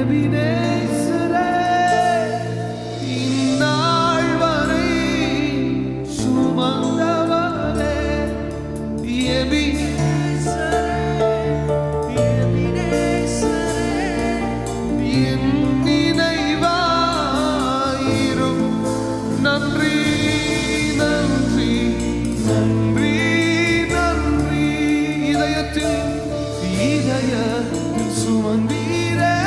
எபினேசரே, இந்நாள் வரை சுமந்தவரே, எபினேசரே, எபினேசரே, என் நினைவாயிரும். நன்றி நன்றி நன்றி நன்றி. இதயத்தில் சுமந்தீரே,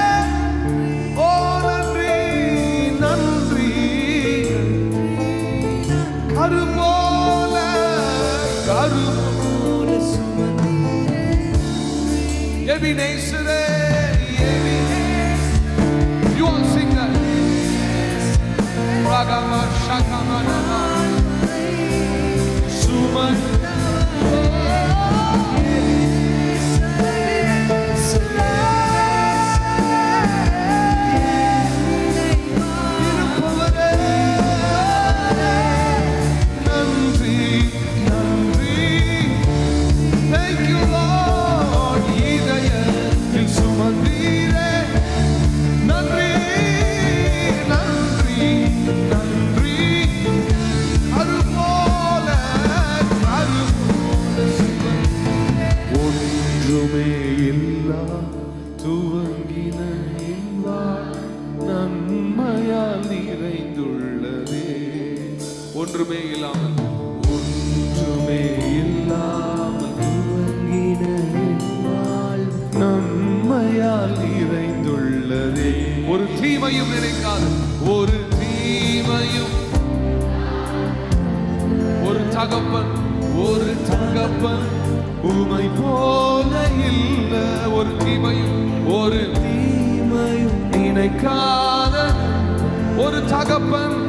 ஓ நன்றி நன்றி. கருபோல கருபோல சுமந்தீரே, எபினேசரே. You all sing that. Ragama shakama nama suman. ஒன்றுமே இல்லாமல் ஒன்றுமே இல்லாமல் துவங்கின நன்மையால் நிறைந்துள்ளதே. ஒரு தீமையும் நினைக்காது, ஒரு தீமையும். ஒரு தகப்பன் உமை போல இல்ல. ஒரு தீமையும் நினைக்காத ஒரு தகப்பன்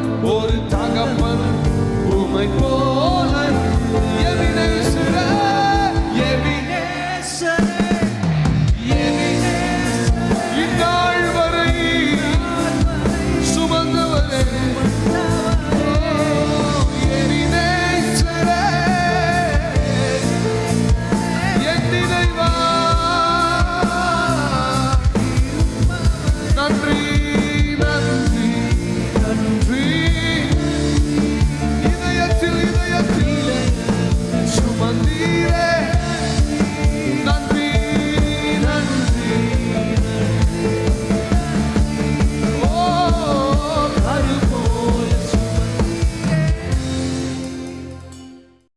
உமை போல